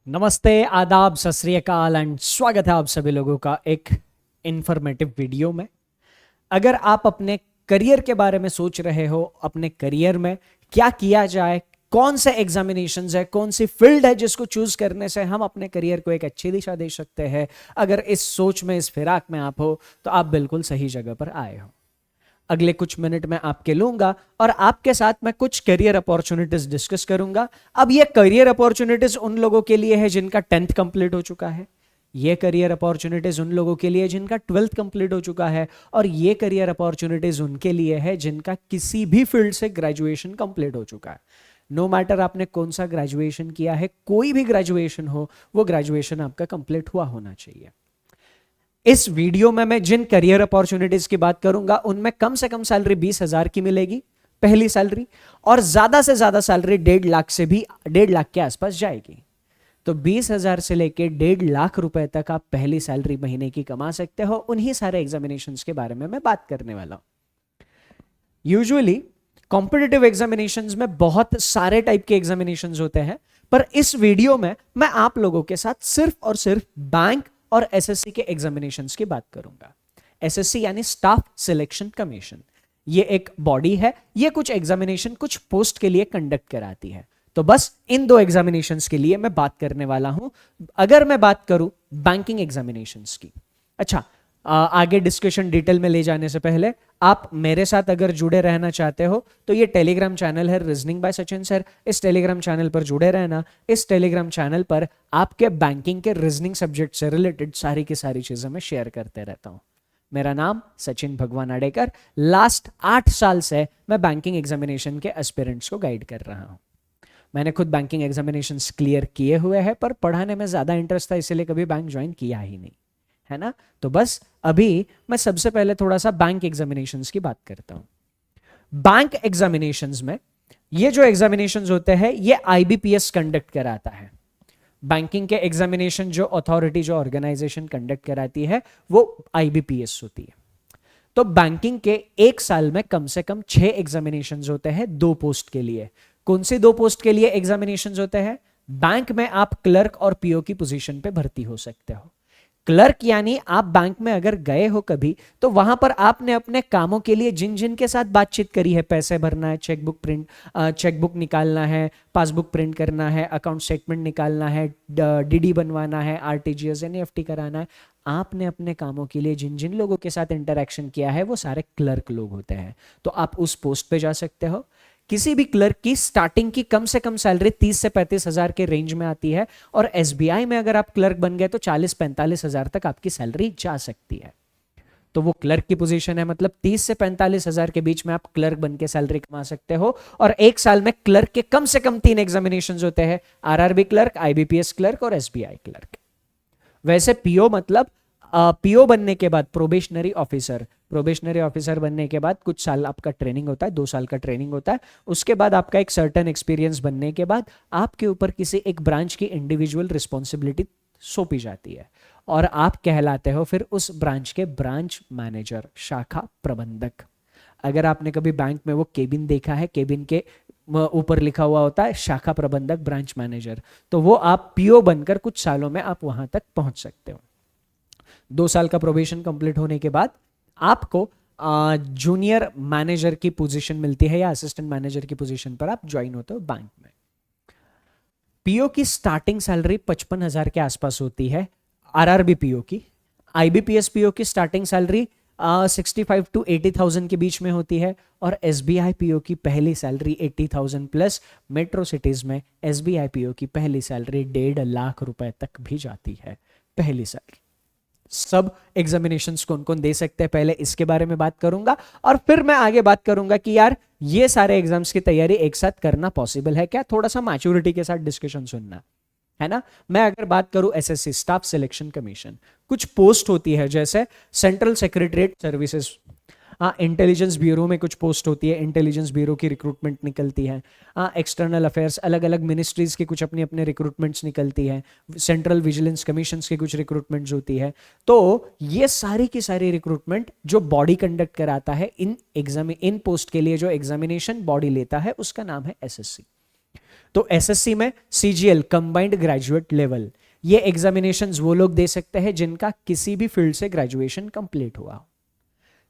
नमस्ते, आदाब, सत श्री अकाल एंड स्वागत है आप सभी लोगों का एक इंफॉर्मेटिव वीडियो में। अगर आप अपने करियर के बारे में सोच रहे हो, अपने करियर में क्या किया जाए, कौन से एग्जामिनेशंस है, कौन सी फील्ड है जिसको चूज करने से हम अपने करियर को एक अच्छी दिशा दे सकते हैं, अगर इस सोच में, इस फिराक में आप हो तो आप बिल्कुल सही जगह पर आए हो। अगले कुछ मिनट में आपके लूंगा और आपके साथ मैं कुछ करियर अपॉर्चुनिटीज डिस्कस करूंगा। अब ये करियर अपॉर्चुनिटीज उन लोगों के लिए है जिनका 10th कंप्लीट हो चुका है, ये करियर अपॉर्चुनिटीज उन लोगों के लिए जिनका 12th कंप्लीट हो चुका है, और ये करियर अपॉर्चुनिटीज उनके लिए है जिनका किसी भी फील्ड से ग्रेजुएशन कंप्लीट हो चुका है। नो मैटर आपने कौन सा ग्रेजुएशन किया है, कोई भी ग्रेजुएशन हो, वो ग्रेजुएशन आपका कंप्लीट हुआ होना चाहिए। इस वीडियो में मैं जिन करियर अपॉर्चुनिटीज की बात करूंगा उनमें कम से कम सैलरी 20,000 की मिलेगी, पहली सैलरी, और ज्यादा से ज्यादा सैलरी 1.5 लाख से भी 1.5 लाख के आसपास जाएगी। तो 20,000 से लेके 1.5 लाख रुपए तक आप पहली सैलरी महीने की कमा सकते हो। उन्हीं सारे एग्जामिनेशंस के बारे में मैं बात करने वाला हूं। यूजुअली कॉम्पिटिटिव एग्जामिनेशंस में बहुत सारे टाइप के एग्जामिनेशंस होते हैं, पर इस वीडियो में मैं आप लोगों के साथ सिर्फ और सिर्फ बैंक और एसएससी के एग्जामिनेशंस की बात करूंगा। एसएससी यानी स्टाफ सिलेक्शन कमीशन, ये एक बॉडी है, ये कुछ एग्जामिनेशन कुछ पोस्ट के लिए कंडक्ट कराती है। तो बस इन दो एग्जामिनेशंस के लिए मैं बात करने वाला हूं। अगर मैं बात करूं बैंकिंग एग्जामिनेशंस की, अच्छा, आगे डिस्कशन डिटेल में ले जाने से पहले आप मेरे साथ अगर जुड़े रहना चाहते हो तो ये टेलीग्राम चैनल है रीजनिंग बाय सचिन सर, इस टेलीग्राम चैनल पर जुड़े रहना। इस टेलीग्राम चैनल पर आपके बैंकिंग के रीजनिंग सब्जेक्ट से रिलेटेड सारी की सारी चीजें मैं शेयर करते रहता हूं। मेरा नाम सचिन भगवान अडेकर, लास्ट 8 साल से मैं बैंकिंग एग्जामिनेशन के एस्पिरेंट्स को गाइड कर रहा हूं। मैंने खुद बैंकिंग एग्जामिनेशंस क्लियर किए हुए हैं, पर पढ़ाने में ज्यादा इंटरेस्ट था, इसलिए कभी बैंक ज्वाइन किया ही नहीं, है ना। तो बस अभी मैं सबसे पहले थोड़ा सा बैंक एग्जामिनेशंस की बात करता हूं। बैंक एग्जामिनेशंस में ये जो एग्जामिनेशंस होते हैं ये आईबीपीएस कंडक्ट कराता है। बैंकिंग के एग्जामिनेशन जो अथॉरिटी, जो ऑर्गेनाइजेशन कंडक्ट कराती है वो आईबीपीएस होती है। तो बैंकिंग के एक साल में कम से कम 6 एग्जामिनेशंस होते हैं 2 पोस्ट के लिए। कौन से 2 पोस्ट के लिए एग्जामिनेशंस होते हैं? बैंक में आप क्लर्क और पीओ की पोजीशन पे भर्ती हो सकते हो। क्लर्क यानी आप बैंक में अगर गए हो कभी तो वहां पर आपने अपने कामों के लिए जिन जिन के साथ बातचीत करी है, पैसे भरना है, चेकबुक निकालना है, पासबुक प्रिंट करना है, अकाउंट स्टेटमेंट निकालना है, डीडी बनवाना है, आरटीजीएस एनईएफटी कराना है, आपने अपने कामों के लिए जिन जिन लोगों के साथ इंटरेक्शन किया है वो सारे क्लर्क लोग होते हैं। तो आप उस पोस्ट पे जा सकते हो। किसी भी क्लर्क की स्टार्टिंग की कम से कम सैलरी 30 से 35,000 के रेंज में आती है, और एसबीआई में अगर आप क्लर्क बन गए तो 40-45,000 तक आपकी सैलरी जा सकती है। तो वो क्लर्क की पोजीशन है, मतलब 30 से 45,000 के बीच में आप क्लर्क बन के सैलरी कमा सकते हो। और एक साल में क्लर्क के कम से कम 3 एग्जामिनेशंस होते हैं, आरआरबी क्लर्क, आईबीपीएस क्लर्क और एसबीआई क्लर्क। वैसे पीओ मतलब पीओ बनने के बाद प्रोबेशनरी ऑफिसर बनने के बाद कुछ साल आपका ट्रेनिंग होता है, 2 साल का ट्रेनिंग होता है। उसके बाद आपका एक सर्टेन एक्सपीरियंस बनने के बाद आपके ऊपर किसी एक ब्रांच की इंडिविजुअल रिस्पॉन्सिबिलिटी सौंपी जाती है, और आप कहलाते हो फिर उस ब्रांच के ब्रांच मैनेजर, शाखा प्रबंधक। अगर आपने कभी बैंक में वो केबिन देखा है, केबिन के ऊपर लिखा हुआ होता है शाखा प्रबंधक, ब्रांच मैनेजर, तो वो आप पीओ बनकर कुछ सालों में आप वहां तक पहुंच सकते हो। 2 साल का प्रोबेशन कंप्लीट होने के बाद आपको जूनियर मैनेजर की पोजीशन मिलती है, या असिस्टेंट मैनेजर की पोजीशन पर आप ज्वाइन होते हो बैंक में। पीओ की स्टार्टिंग सैलरी 55,000 के आसपास होती है, आरआरबी पीओ की। आईबीपीएस पीओ की स्टार्टिंग सैलरी 65 to 80,000 के बीच में होती है, और एसबीआई पीओ की पहली सैलरी 80,000 प्लस। मेट्रो सिटीज में एसबीआई पीओ की पहली सैलरी 1.5 लाख रुपए तक भी जाती है, पहली सैलरी। सब एग्जामिनेशंस कौन कौन दे सकते हैं, पहले इसके बारे में बात करूंगा, और फिर मैं आगे बात करूंगा कि यार ये सारे एग्जाम्स की तैयारी एक साथ करना पॉसिबल है क्या, थोड़ा सा मैच्योरिटी के साथ डिस्कशन सुनना, है ना। मैं अगर बात करूं एसएससी स्टाफ सिलेक्शन कमीशन, कुछ पोस्ट होती है जैसे central secretariat services, intelligence bureau में कुछ पोस्ट होती है, इंटेलिजेंस ब्यूरो की रिक्रूटमेंट निकलती है। एक्सटर्नल अफेयर्स, अलग अलग मिनिस्ट्रीज की कुछ अपने अपने रिक्रूटमेंट्स निकलती है, सेंट्रल विजिलेंस कमीशन की कुछ रिक्रूटमेंट्स होती है। तो ये सारी की सारी रिक्रूटमेंट जो बॉडी कंडक्ट कराता है इन पोस्ट के लिए, जो एग्जामिनेशन बॉडी लेता है उसका नाम है एसएससी। तो एसएससी में सीजीएल कंबाइंड ग्रेजुएट लेवल, ये एग्जामिनेशंस वो लोग दे सकते हैं जिनका किसी भी फील्ड से ग्रेजुएशन कंप्लीट हुआ हो।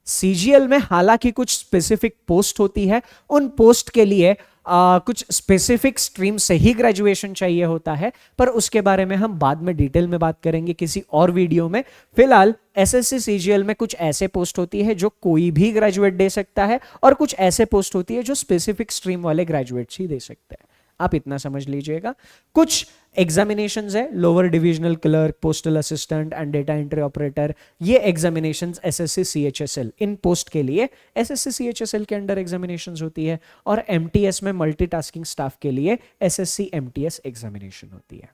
सीजीएल में हालांकि कुछ स्पेसिफिक पोस्ट होती है, उन पोस्ट के लिए कुछ स्पेसिफिक स्ट्रीम से ही ग्रेजुएशन चाहिए होता है, पर उसके बारे में हम बाद में डिटेल में बात करेंगे किसी और वीडियो में। फिलहाल एसएससी सीजीएल में कुछ ऐसे पोस्ट होती है जो कोई भी ग्रेजुएट दे सकता है, और कुछ ऐसे पोस्ट होती है जो स्पेसिफिक स्ट्रीम वाले ग्रेजुएट्स ही दे सकते हैं। आप इतना समझ लीजिएगा। कुछ एग्जामिनेशंस है, lower divisional clerk, postal assistant and data entry operator, ये एग्जामिनेशंस एसएससी सीएचएसएल, इन पोस्ट के लिए एसएससी सीएचएसएल के अंडर एग्जामिनेशंस होती है। और एमटीएस में मल्टीटास्किंग स्टाफ के लिए एसएससी एमटीएस एग्जामिनेशन होती है।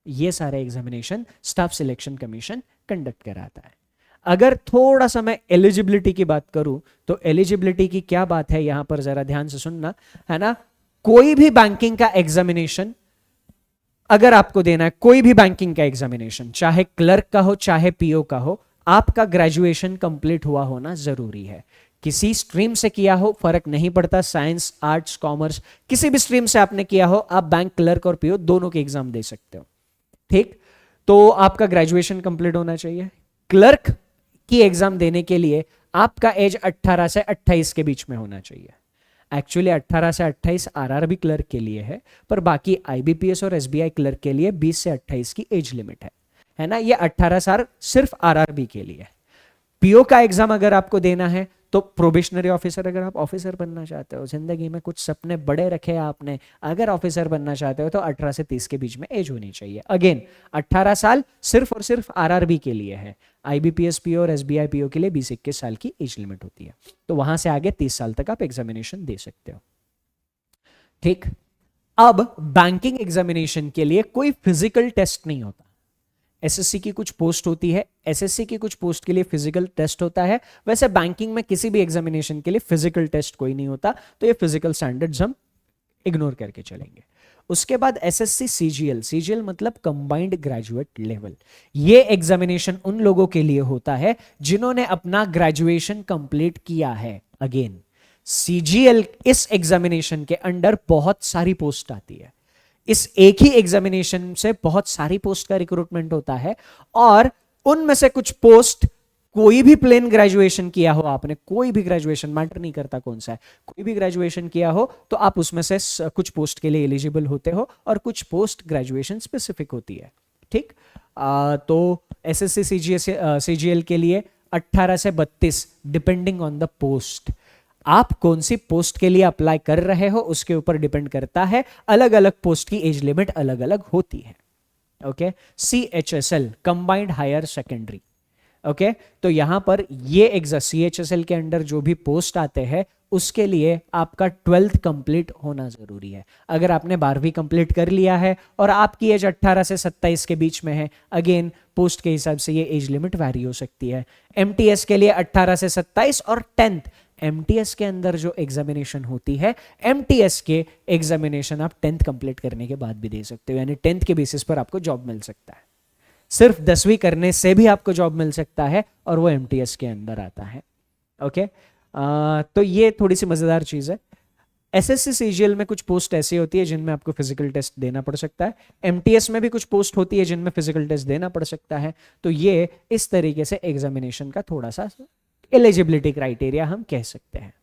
ये सारे examination staff selection commission conduct कराता है। अगर थोड़ा सा मैं एलिजिबिलिटी की बात करूं तो एलिजिबिलिटी की क्या बात है यहां पर जरा ध्यान से सुनना, है ना। कोई भी बैंकिंग का एग्जामिनेशन अगर आपको देना है, कोई भी बैंकिंग का एग्जामिनेशन, चाहे क्लर्क का हो चाहे पीओ का हो, आपका ग्रेजुएशन कंप्लीट हुआ होना जरूरी है। किसी स्ट्रीम से किया हो फर्क नहीं पड़ता, साइंस, आर्ट्स, कॉमर्स, किसी भी स्ट्रीम से आपने किया हो, आप बैंक क्लर्क और पीओ दोनों के एग्जाम दे सकते हो। ठीक, तो आपका ग्रेजुएशन कंप्लीट होना चाहिए। क्लर्क की एग्जाम देने के लिए आपका एज 18 से 28 के बीच में होना चाहिए। एक्चुअली 18 से 28 आरआरबी क्लर्क के लिए है, पर बाकी आईबीपीएस और एसबीआई क्लर्क के लिए 20 से 28 की एज लिमिट है ना। ये 18 साल सिर्फ आरआरबी के लिए है। पीओ का एग्जाम अगर आपको देना है तो प्रोबेशनरी ऑफिसर, अगर आप ऑफिसर बनना चाहते हो, जिंदगी में कुछ सपने बड़े रखे आपने, अगर ऑफिसर बनना चाहते हो तो 18 से 30 के बीच में एज होनी चाहिए। अगेन 18 साल सिर्फ और सिर्फ आरआरबी के लिए है। आईबीपीएस पीओ और एसबीआई पीओ के लिए 20-21 साल की एज लिमिट होती है, तो वहां से आगे 30 साल तक आप एग्जामिनेशन दे सकते हो। ठीक, अब बैंकिंग एग्जामिनेशन के लिए कोई फिजिकल टेस्ट नहीं होता। एसएससी की कुछ पोस्ट होती है, एसएससी की कुछ पोस्ट के लिए फिजिकल टेस्ट होता है। वैसे बैंकिंग में किसी भी एग्जामिनेशन के लिए फिजिकल टेस्ट कोई नहीं होता, तो ये फिजिकल स्टैंडर्ड्स हम इग्नोर करके चलेंगे। उसके बाद एसएससी सीजीएल, सीजीएल मतलब कंबाइंड ग्रेजुएट लेवल, ये एग्जामिनेशन उन लोगों के लिए होता है जिन्होंने अपना ग्रेजुएशन कंप्लीट किया है। अगेन सीजीएल, इस एग्जामिनेशन के अंडर बहुत सारी पोस्ट आती है। इस एक ही एग्जामिनेशन से बहुत सारी पोस्ट का रिक्रूटमेंट होता है, और उनमें से कुछ पोस्ट, कोई भी प्लेन ग्रेजुएशन किया हो आपने, कोई भी ग्रेजुएशन, मैटर नहीं करता कौन सा है, कोई भी ग्रेजुएशन किया हो तो आप उसमें से कुछ पोस्ट के लिए एलिजिबल होते हो, और कुछ पोस्ट ग्रेजुएशन स्पेसिफिक होती है। ठीक, तो एसएससी सीजीएल के लिए 18 से 32 डिपेंडिंग ऑन द पोस्ट, आप कौन सी पोस्ट के लिए अप्लाई कर रहे हो उसके ऊपर डिपेंड करता है। अलग अलग पोस्ट की एज लिमिट अलग अलग होती है। Okay, CHSL combined higher secondary, okay, तो यहां पर ये सीएचएसएल के अंडर जो भी पोस्ट आते हैं उसके लिए आपका 12th कंप्लीट होना जरूरी है। अगर आपने 12वीं कंप्लीट कर लिया है और आपकी एज 18 से 27 के बीच में है, अगेन पोस्ट के हिसाब से ये एज लिमिट वैरी हो सकती है। एमटीएस के लिए 18 से 27 और 10th, एमटीएस के अंदर जो एग्जामिनेशन होती है, एमटीएस के एग्जामिनेशन आप 10th कंप्लीट करने के बाद भी दे सकते हो, यानी 10th के बेसिस पर आपको जॉब मिल सकता है। सिर्फ 10वीं करने से भी आपको जॉब मिल सकता है, और वो एमटीएस के अंदर आता है। ओके, तो ये थोड़ी सी मजेदार चीज है। एसएससी सीजीएल में कुछ पोस्ट ऐसी होती है जिनमें आपको फिजिकल टेस्ट देना पड़ सकता है। एमटीएस में भी कुछ पोस्ट होती है जिनमें फिजिकल टेस्ट देना पड़ सकता है। तो ये इस तरीके से एग्जामिनेशन का थोड़ा सा एलिजिबिलिटी क्राइटेरिया हम कह सकते हैं।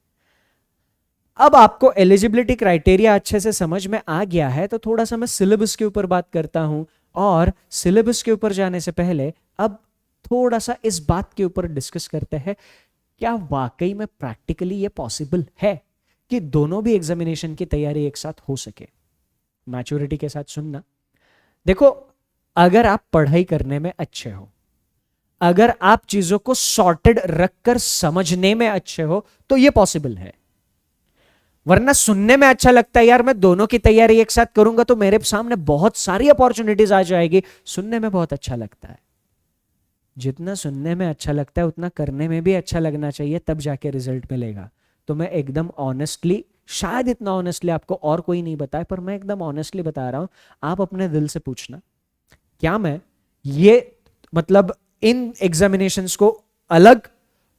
अब आपको एलिजिबिलिटी क्राइटेरिया अच्छे से समझ में आ गया है, तो थोड़ा सा मैं सिलेबस के ऊपर बात करता हूं। और सिलेबस के ऊपर जाने से पहले अब थोड़ा सा इस बात के ऊपर डिस्कस करते हैं, क्या वाकई में प्रैक्टिकली ये पॉसिबल है कि दोनों भी एग्जामिनेशन की तैयारी एक साथ हो सके। मैच्योरिटी के साथ सुनना। देखो, अगर आप पढ़ाई करने में अच्छे हो, अगर आप चीजों को सॉर्टेड रखकर समझने में अच्छे हो, तो ये पॉसिबल है। वरना सुनने में अच्छा लगता है, यार मैं दोनों की तैयारी एक साथ करूंगा तो मेरे सामने बहुत सारी अपॉर्चुनिटीज आ जाएगी। सुनने में बहुत अच्छा लगता है, जितना सुनने में अच्छा लगता है उतना करने में भी अच्छा लगना चाहिए, तब जाके रिजल्ट मिलेगा। तो मैं एकदम ऑनेस्टली, शायद इतना ऑनेस्टली आपको और कोई नहीं बताए, पर मैं एकदम ऑनेस्टली बता रहा हूं, आप अपने दिल से पूछना, क्या मैं ये मतलब इन एग्जामिनेशंस को अलग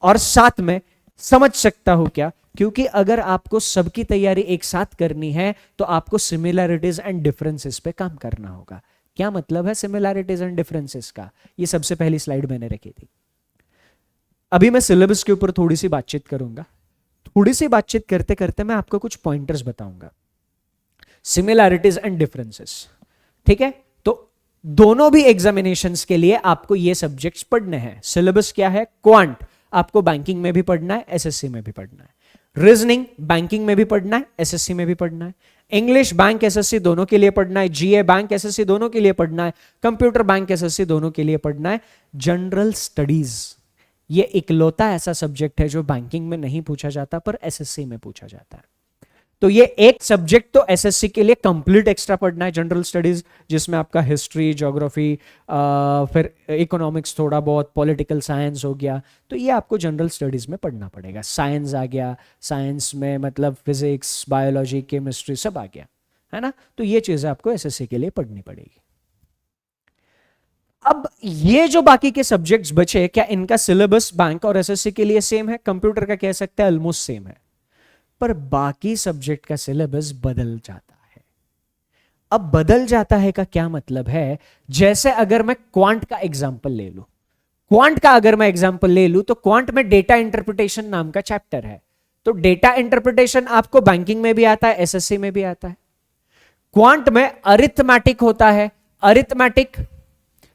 और साथ में समझ सकता हूं क्या? क्योंकि अगर आपको सबकी तैयारी एक साथ करनी है तो आपको सिमिलैरिटीज एंड डिफरेंसेस पे काम करना होगा। क्या मतलब है सिमिलैरिटीज एंड डिफरेंसेस का? ये सबसे पहली स्लाइड मैंने रखी थी। अभी मैं सिलेबस के ऊपर थोड़ी सी बातचीत करूंगा। थोड़ी सी बातचीत करते करते मैं आपको कुछ पॉइंटर्स बताऊंगा, सिमिलैरिटीज एंड डिफरेंसेस। ठीक है, तो दोनों भी एग्जामिनेशंस के लिए आपको ये सब्जेक्ट्स पढ़ने हैं। सिलेबस क्या है? क्वांट आपको बैंकिंग में भी पढ़ना है, एसएससी में भी पढ़ना है। रीजनिंग बैंकिंग में भी पढ़ना है, एसएससी में भी पढ़ना है। इंग्लिश बैंक एसएससी दोनों के लिए पढ़ना है। जीए बैंक एसएससी दोनों के लिए पढ़ना है। कंप्यूटर बैंक एसएससी दोनों के लिए पढ़ना है। जनरल स्टडीज ये इकलौता ऐसा सब्जेक्ट है जो बैंकिंग में नहीं पूछा जाता पर एसएससी में पूछा जाता है। तो ये एक सब्जेक्ट तो एसएससी के लिए कंप्लीट एक्स्ट्रा पढ़ना है, जनरल स्टडीज, जिसमें आपका हिस्ट्री, ज्योग्राफी, फिर इकोनॉमिक्स, थोड़ा बहुत पॉलिटिकल साइंस हो गया, तो ये आपको जनरल स्टडीज में पढ़ना पड़ेगा। साइंस आ गया, साइंस में मतलब फिजिक्स, बायोलॉजी, केमिस्ट्री सब आ गया, है ना। तो ये चीजें आपको एसएससी के लिए पढ़नी पड़ेगी। अब ये जो बाकी के सब्जेक्ट्स बचे, क्या इनका सिलेबस बैंक और एसएससी के लिए सेम है? कंप्यूटर का कह सकते हैं ऑलमोस्ट सेम है, पर बाकी सब्जेक्ट का सिलेबस बदल जाता है। अब बदल जाता है का क्या मतलब है? जैसे अगर मैं क्वांट का एग्जांपल ले लूं, क्वांट का अगर मैं एग्जांपल ले लूं तो क्वांट में डेटा इंटरप्रिटेशन नाम का चैप्टर है। तो डेटा इंटरप्रिटेशन आपको बैंकिंग में भी आता है, एसएससी में भी आता है। क्वांट में अरिथमेटिक होता है, अरिथमेटिक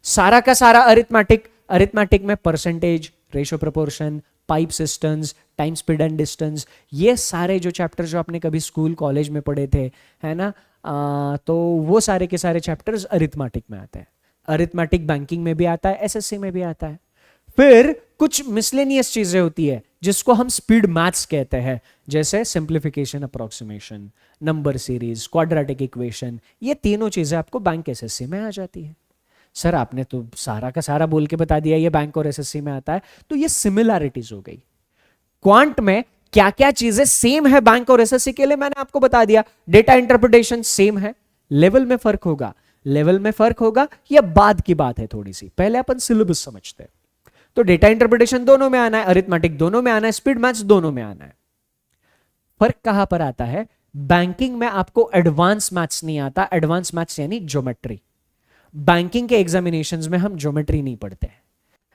सारा का सारा अरिथमेटिक, अरिथमेटिक में percentage, ratio proportion, pipe systems, time speed and distance, ये सारे जो चैप्टर जो आपने कभी स्कूल कॉलेज में पढ़े थे, है ना, तो वो सारे के सारे चैप्टर्स अरिथमेटिक में आते हैं। अरिथमेटिक बैंकिंग में भी आता है, एसएससी में भी आता है। फिर कुछ मिसलेनियस चीजें होती है जिसको हम स्पीड मैथ्स कहते हैं, जैसे simplification, approximation, number series, quadratic equation, ये तीनों चीजें आपको बैंक एसएससी में आ जाती है। सर आपने तो सारा का सारा बोल के बता दिया ये बैंक और एसएससी में आता है, तो ये सिमिलैरिटीज हो गई। क्वांट में क्या क्या चीजें सेम है बैंक और एसएससी के लिए मैंने आपको बता दिया। डेटा इंटरप्रिटेशन सेम है, लेवल में फर्क होगा, लेवल में फर्क होगा, यह बाद की बात है थोड़ी सी, पहले अपन सिलेबस समझते हैं। तो डेटा इंटरप्रिटेशन दोनों में आना है, अरिथमेटिक दोनों में आना है, स्पीड मैथ्स दोनों में आना है। फर्क कहां पर आता है? बैंकिंग में आपको एडवांस मैथ्स नहीं आता, एडवांस मैथ्स यानी ज्योमेट्री। बैंकिंग के एग्जामिनेशंस में हम ज्योमेट्री नहीं पढ़ते हैं,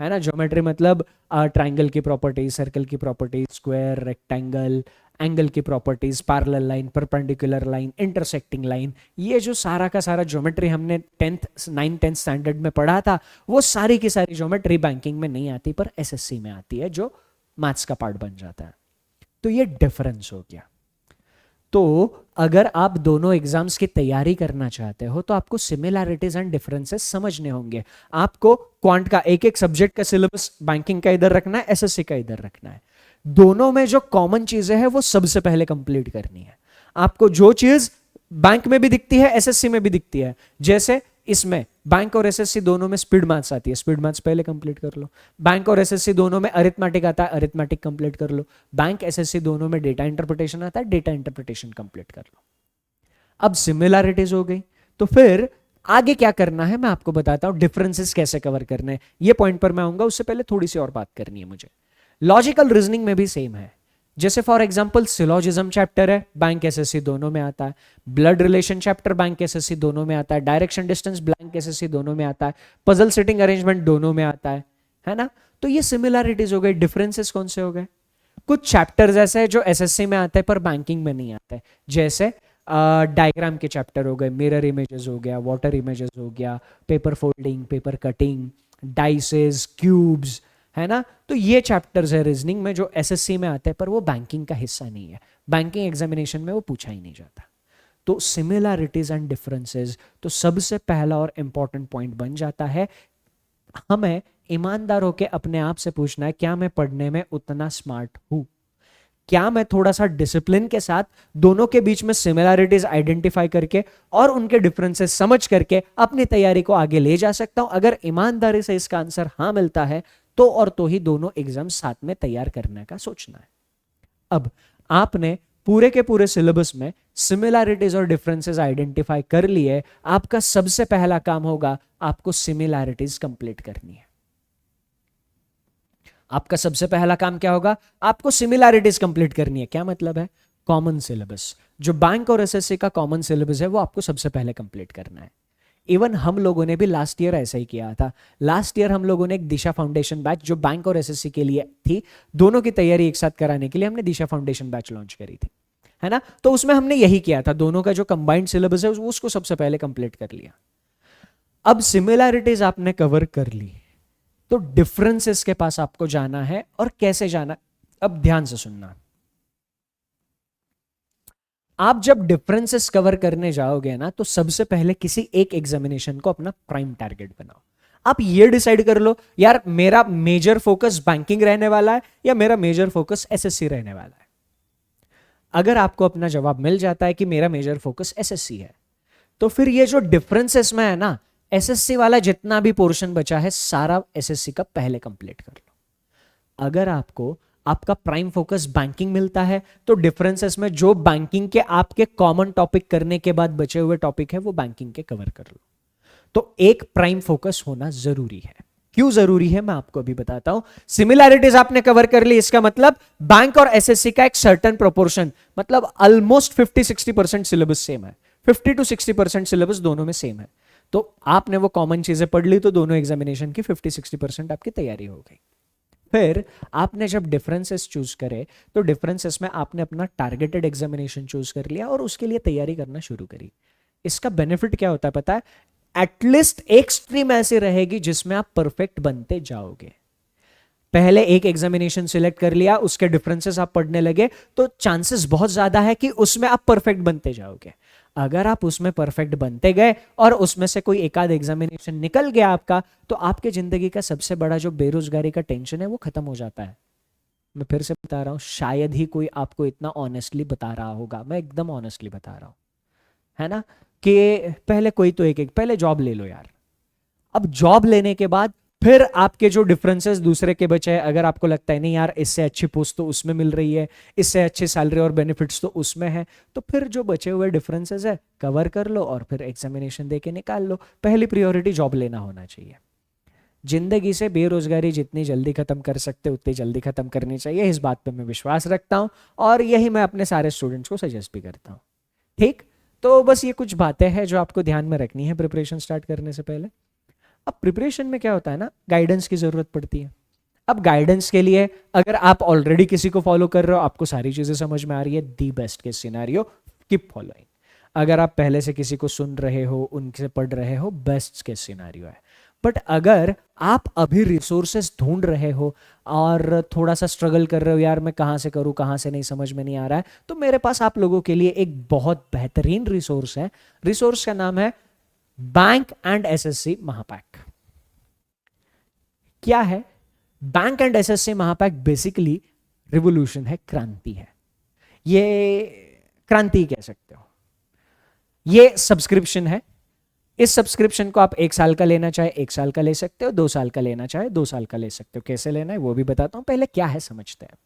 है ना। ज्योमेट्री मतलब ट्राइंगल की प्रॉपर्टीज, सर्कल की प्रॉपर्टीज, स्क्वायर, रेक्टेंगल, एंगल की properties, parallel line, perpendicular line, intersecting line, ये जो सारा का सारा ज्योमेट्री हमने 9th 10th स्टैंडर्ड में पढ़ा था, वो सारी की सारी ज्योमेट्री बैंकिंग में नहीं आती पर एसएससी में आती है, जो मैथ्स का पार्ट बन जाता है। तो ये डिफरेंस हो गया। तो अगर आप दोनों एग्जाम्स की तैयारी करना चाहते हो तो आपको सिमिलैरिटीज एंड डिफरेंसेस समझने होंगे। आपको क्वांट का एक एक सब्जेक्ट का सिलेबस बैंकिंग का इधर रखना है, एसएससी का इधर रखना है। दोनों में जो कॉमन चीजें हैं वो सबसे पहले कंप्लीट करनी है। आपको जो चीज बैंक में भी दिखती है, एसएससी में भी दिखती है, जैसे इसमें बैंक और एसएससी दोनों में स्पीड मैथ्स आती है, स्पीड मैथ्स पहले कंप्लीट कर लो। बैंक और एसएससी दोनों में अरिथमेटिक आता है, अरिथमेटिक कंप्लीट कर लो। बैंक एसएससी दोनों में डेटा इंटरप्रिटेशन आता है, डेटा इंटरप्रिटेशन कंप्लीट कर लो। अब सिमिलैरिटीज हो गई, तो फिर आगे क्या करना है मैं आपको बताता हूं, डिफरेंसेस कैसे कवर करने हैं। ये पॉइंट पर मैं आऊंगा, उससे पहले थोड़ी सी और बात करनी है मुझे। लॉजिकल रीजनिंग में भी सेम है, जैसे फॉर एग्जांपल सिलोजिज्म चैप्टर है, बैंक एसएससी दोनों में आता है। Blood relation chapter bank SSC दोनों में आता है। डायरेक्शन डिस्टेंस बैंक एसएससी दोनों में आता है। पजल सिटिंग अरेंजमेंट दोनों में आता है ना। तो ये सिमिलैरिटीज हो गई। डिफरेंसेस कौन से हो गए? कुछ चैप्टर्स ऐसे हैं जो एसएससी में आते हैं पर बैंकिंग में नहीं आते, जैसे डायग्राम के चैप्टर हो गए, मिरर इमेजेस हो गया, वाटर इमेजेस हो गया, paper folding, paper cutting, dices, cubes, है ना। तो ये चैप्टर्स है रीजनिंग में जो एसएससी में आते हैं पर वो बैंकिंग का हिस्सा नहीं है, बैंकिंग एग्जामिनेशन में वो पूछा ही नहीं जाता। तो सिमिलैरिटीज एंड डिफरेंसेस तो सबसे पहला और इंपॉर्टेंट पॉइंट बन जाता है। हमें ईमानदार होकर अपने आप से पूछना है, क्या मैं पढ़ने में उतना स्मार्ट हूं? क्या मैं थोड़ा सा डिसिप्लिन के साथ दोनों के बीच में सिमिलैरिटीज आइडेंटिफाई करके और उनके डिफरेंसेस समझ करके अपनी तैयारी को आगे ले जा सकता हूं? अगर ईमानदारी से इसका आंसर हाँ मिलता है तो और तो ही दोनों एग्जाम साथ में तैयार करने का सोचना है। अब आपने पूरे के पूरे सिलेबस में सिमिलैरिटीज और डिफरेंसेस आइडेंटिफाई कर लिए, आपका सबसे पहला काम होगा आपको सिमिलैरिटीज कंप्लीट करनी है। आपका सबसे पहला काम क्या होगा, आपको सिमिलैरिटीज कंप्लीट करनी है। क्या मतलब है, कॉमन सिलेबस। जो बैंक और एसएससी का कॉमन सिलेबस है वो आपको सबसे पहले कंप्लीट करना है। इवन हम लोगों ने भी लास्ट ईयर ऐसा ही किया था। लास्ट ईयर हम लोगों ने एक दिशा फाउंडेशन बैच जो बैंक और एसएससी के लिए थी, दोनों की तैयारी एक साथ कराने के लिए हमने दिशा फाउंडेशन बैच लॉन्च करी थी, है ना। तो उसमें हमने यही किया था, दोनों का जो कंबाइंड सिलेबस है उसको सबसे पहले कंप्लीट कर लिया। अब सिमिलैरिटीज आपने कवर कर ली, तो डिफरेंसेस के पास आपको जाना है। और कैसे जाना, अब ध्यान से सुनना। आप जब डिफरेंसेस कवर करने जाओगे ना, तो सबसे पहले किसी एक एग्जामिनेशन को अपना प्राइम टारगेट बनाओ। आप ये डिसाइड कर लो, यार मेरा मेजर फोकस बैंकिंग रहने वाला है या मेरा मेजर फोकस एसएससी रहने वाला है। अगर आपको अपना जवाब मिल जाता है कि मेरा मेजर फोकस एसएससी है, तो फिर ये जो डिफरेंसेस में है ना, एसएससी वाला जितना भी पोर्शन बचा है सारा एसएससी का पहले कंप्लीट कर लो। अगर आपको आपका प्राइम फोकस बैंकिंग मिलता है, तो डिफरेंसेस में जो बैंकिंग के आपके कॉमन टॉपिक करने के बाद बचे हुए टॉपिक है वो बैंकिंग के कवर कर लो। तो एक प्राइम फोकस होना जरूरी है। क्यों जरूरी है मैं आपको अभी बताता हूं। सिमिलैरिटीज आपने कवर कर ली, इसका मतलब बैंक और एसएससी का एक सर्टेन प्रोपोर्शन, मतलब ऑलमोस्ट 50-60% सिलेबस सेम है। 50 to 60% सिलेबस दोनों में सेम है। तो आपने वो कॉमन चीजें पढ़ ली, तो दोनों एग्जामिनेशन की 50-60% आपकी तैयारी हो गई। फिर आपने जब डिफरेंसेस चूज करे, तो डिफरेंसेस में आपने अपना टारगेटेड एग्जामिनेशन चूज कर लिया और उसके लिए तैयारी करना शुरू करी। इसका बेनिफिट क्या होता है पता है, एटलीस्ट एक स्ट्रीम ऐसी रहेगी जिसमें आप परफेक्ट बनते जाओगे। पहले एक एग्जामिनेशन सिलेक्ट कर लिया, उसके डिफरेंसेस आप पढ़ने लगे, तो चांसेस बहुत ज्यादा है कि उसमें आप परफेक्ट बनते जाओगे। अगर आप उसमें परफेक्ट बनते गए और उसमें से कोई एक आध एग्जामिनेशन निकल गया आपका, तो आपके जिंदगी का सबसे बड़ा जो बेरोजगारी का टेंशन है वो खत्म हो जाता है। मैं फिर से बता रहा हूं, शायद ही कोई आपको इतना ऑनेस्टली बता रहा होगा, मैं एकदम ऑनेस्टली बता रहा हूं, है ना, कि पहले कोई तो एक पहले जॉब ले लो यार। अब जॉब लेने के बाद फिर आपके जो डिफरेंसेस दूसरे के बचे हैं, अगर आपको लगता है नहीं यार इससे अच्छी पोस्ट तो उसमें मिल रही है, इससे अच्छी सैलरी और बेनिफिट्स तो उसमें है, तो फिर जो बचे हुए डिफरेंसेस है कवर कर लो और फिर एग्जामिनेशन देके निकाल लो। पहली प्रायोरिटी जॉब लेना होना चाहिए। जिंदगी से बेरोजगारी जितनी जल्दी खत्म कर सकते उतनी जल्दी खत्म करनी चाहिए, इस बात पे मैं विश्वास रखता हूं और यही मैं अपने सारे स्टूडेंट्स को सजेस्ट भी करता हूं। ठीक, तो बस ये कुछ बातें हैं जो आपको ध्यान में रखनी है प्रिपरेशन स्टार्ट करने से पहले। अब प्रिपरेशन में क्या होता है ना, गाइडेंस की जरूरत पड़ती है। अब गाइडेंस के लिए अगर आप ऑलरेडी किसी को फॉलो कर रहे हो, आपको सारी चीजें समझ में आ रही है, the best case scenario, keep following. अगर आप पहले से किसी को सुन रहे हो, उनसे पढ़ रहे हो, बेस्ट केस सिनेरियो है। बट अगर आप अभी रिसोर्सेस ढूंढ रहे हो और थोड़ा सा स्ट्रगल कर रहे हो, यार मैं कहाँ से करूँ कहाँ से नहीं समझ में नहीं आ रहा है, तो मेरे पास आप लोगों के लिए एक बहुत बेहतरीन रिसोर्स है। रिसोर्स का नाम है बैंक एंड एसएससी महापैक। क्या है बैंक एंड एसएससी महापैक? बेसिकली रिवोल्यूशन है, क्रांति है। ये क्रांति कह सकते हो। ये सब्सक्रिप्शन है। इस सब्सक्रिप्शन को आप 1 साल का लेना चाहे 1 साल का ले सकते हो, 2 साल का लेना चाहे 2 साल का ले सकते हो। कैसे लेना है वो भी बताता हूं, पहले क्या है समझते हैं।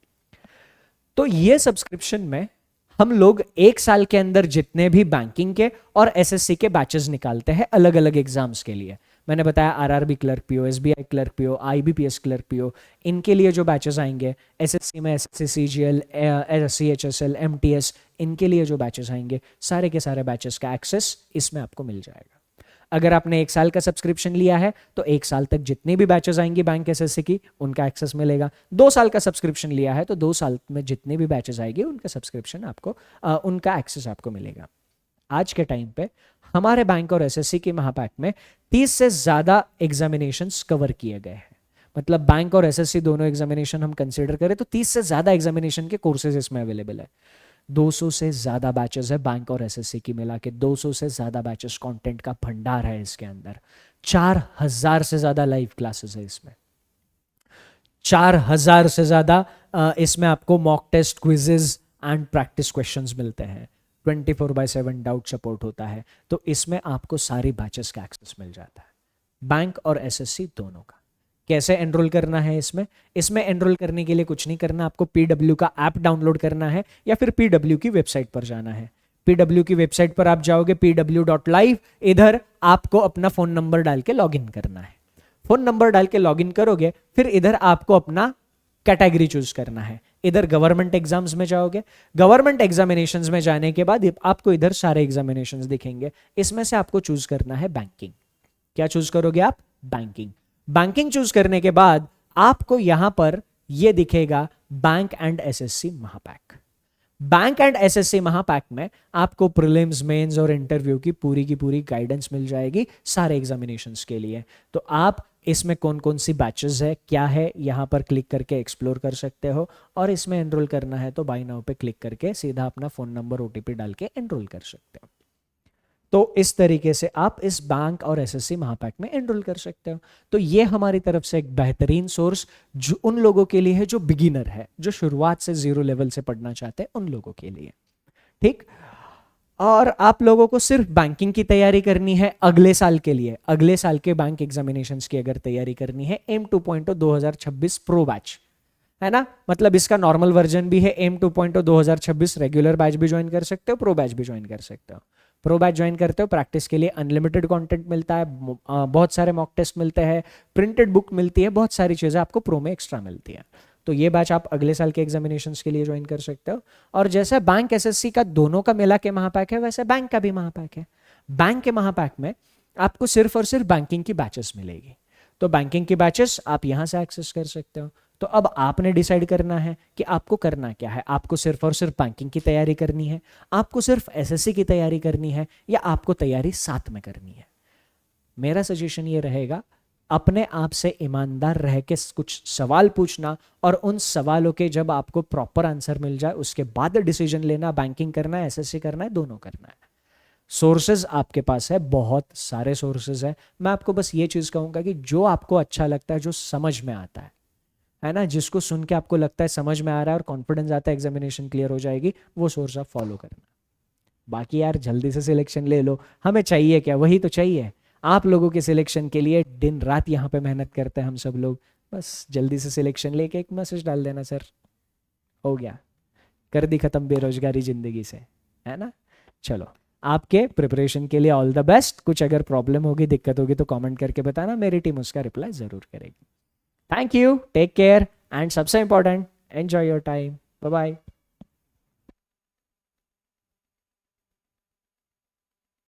तो ये सब्सक्रिप्शन में हम लोग 1 साल के अंदर जितने भी बैंकिंग के और एसएससी के बैचेस निकालते हैं अलग अलग एग्जाम्स के लिए। मैंने बताया RRB clerk PO, SBI clerk PO, IBPS clerk PO, इनके लिए जो बैचेस आएंगे, एसएससी में एसएससी सीजीएल, सीएचएसएल, एमटीएस, इनके लिए जो बैचेस आएंगे, सारे के सारे बैचेस का एक्सेस इसमें आपको मिल जाएगा। अगर आपने 1 साल का सब्सक्रिप्शन लिया है तो 1 साल तक जितनी भी बैचेस आएंगी बैंक एसएससी की उनका एक्सेस मिलेगा। 2 साल का सब्सक्रिप्शन लिया है तो 2 साल में जितनी भी बैचेस आएगी उनका सब्सक्रिप्शन आपको उनका एक्सेस आपको मिलेगा। आज के टाइम पे हमारे बैंक और एसएससी के महापैक में 30 से ज्यादा एग्जामिनेशंस कवर किए गए हैं। मतलब बैंक और एसएससी दोनों एग्जामिनेशन हम कंसिडर करें तो 30 से ज्यादा एग्जामिनेशन के कोर्सेज इसमें अवेलेबल है। 200 से ज्यादा बैचेस है बैंक और एसएससी की मिला के, 200 से ज्यादा बैचेस, कंटेंट का भंडार है इसके अंदर। 4000 से ज्यादा लाइव क्लासेस है इसमें। 4000 से ज्यादा इसमें आपको mock test, quizzes and practice questions मिलते हैं। 24/7 डाउट सपोर्ट होता है। तो इसमें आपको सारी बैचेस का एक्सेस मिल जाता है, बैंक और एसएससी दोनों का। कैसे एनरोल करना है इसमें एनरोल करने के लिए कुछ नहीं करना, आपको पीडब्ल्यू का ऐप डाउनलोड करना है या फिर पीडब्ल्यू की वेबसाइट पर जाना है। पीडब्ल्यू की वेबसाइट पर आप जाओगे pw.live, इधर आपको अपना फोन नंबर डाल के लॉगिन करना है। फोन नंबर डाल के लॉगिन करोगे, फिर इधर आपको अपना कैटेगरी चूज करना है। इधर गवर्नमेंट एग्जाम्स में जाओगे, गवर्नमेंट एग्जामिनेशंस में जाने के बाद आपको इधर सारे एग्जामिनेशंस दिखेंगे, इसमें से आपको चूज करना है बैंकिंग। क्या चूज करोगे आप? बैंकिंग। बैंकिंग चूज करने के बाद आपको यहां पर ये दिखेगा बैंक एंड एसएससी महापैक। बैंक एंड एसएससी महापैक में आपको प्रीलिम्स, मेंस और इंटरव्यू की पूरी गाइडेंस मिल जाएगी सारे एग्जामिनेशंस के लिए। तो आप इसमें कौन कौन सी बैचेस है, क्या है, यहां पर क्लिक करके एक्सप्लोर कर सकते हो। और इसमें एनरोल करना है तो बाय नाउ पे क्लिक करके सीधा अपना फोन नंबर, ओटीपी डाल के एनरोल कर सकते हो। तो इस तरीके से आप इस बैंक और एसएससी महापैक में एनरोल कर सकते हो। तो ये हमारी तरफ से एक बेहतरीन सोर्स जो उन लोगों के लिए है जो बिगिनर है, जो शुरुआत से 0 लेवल से पढ़ना चाहते हैं, उन लोगों के लिए। ठीक। और आप लोगों को सिर्फ बैंकिंग की तैयारी करनी है अगले साल के लिए, अगले साल के बैंक एग्जामिनेशंस की अगर तैयारी करनी है, एम 2.0 2026 प्रो बैच है ना, मतलब इसका नॉर्मल वर्जन भी है। एम 2.0 2026 रेगुलर बैच भी ज्वाइन कर सकते हो, प्रो बैच भी ज्वाइन कर सकते हो। प्रो बैच ज्वाइन करते हो, प्रैक्टिस के लिए अनलिमिटेड कंटेंट मिलता है, बहुत सारे मॉक टेस्ट मिलते हैं, प्रिंटेड बुक मिलती है, बहुत सारी चीज़ें आपको प्रो में एक्स्ट्रा मिलती है। तो ये बैच आप अगले साल के एग्जामिनेशंस के लिए ज्वाइन कर सकते हो। और जैसे बैंक एसएससी का दोनों का मिला के महापैक है, वैसे बैंक का भी महापैक है। बैंक के महापैक में आपको सिर्फ और सिर्फ बैंकिंग की बैचेस मिलेगी। तो बैंकिंग की बैचेस आप यहां से एक्सेस कर सकते हो। तो अब आपने डिसाइड करना है कि आपको करना क्या है। आपको सिर्फ और सिर्फ बैंकिंग की तैयारी करनी है, आपको सिर्फ एसएससी की तैयारी करनी है, या आपको तैयारी साथ में करनी है। मेरा सजेशन ये रहेगा, अपने आप से ईमानदार रह के कुछ सवाल पूछना, और उन सवालों के जब आपको प्रॉपर आंसर मिल जाए उसके बाद डिसीजन लेना, बैंकिंग करना है, एसएससी करना है, दोनों करना है। सोर्सेज आपके पास है, बहुत सारे सोर्सेज है। मैं आपको बस ये चीज कहूंगा कि जो आपको अच्छा लगता है, जो समझ में आता है ना, जिसको सुन के आपको लगता है समझ में आ रहा है और कॉन्फिडेंस आता है एग्जामिनेशन क्लियर हो जाएगी, वो सोर्स आप फॉलो करना। बाकी यार जल्दी से सिलेक्शन ले लो, हमें चाहिए क्या, वही तो चाहिए। आप लोगों के सिलेक्शन के लिए दिन रात यहाँ पे मेहनत करते हैं हम सब लोग। बस जल्दी से सिलेक्शन लेके एक मैसेज डाल देना, सर हो गया, कर दी खत्म बेरोजगारी जिंदगी से, है ना। चलो, आपके प्रिपरेशन के लिए ऑल द बेस्ट। कुछ अगर प्रॉब्लम होगी, दिक्कत होगी तो कमेंट करके बताना, मेरी टीम उसका रिप्लाई जरूर करेगी। Thank you, take care, and सबसे important, enjoy your time. Bye bye.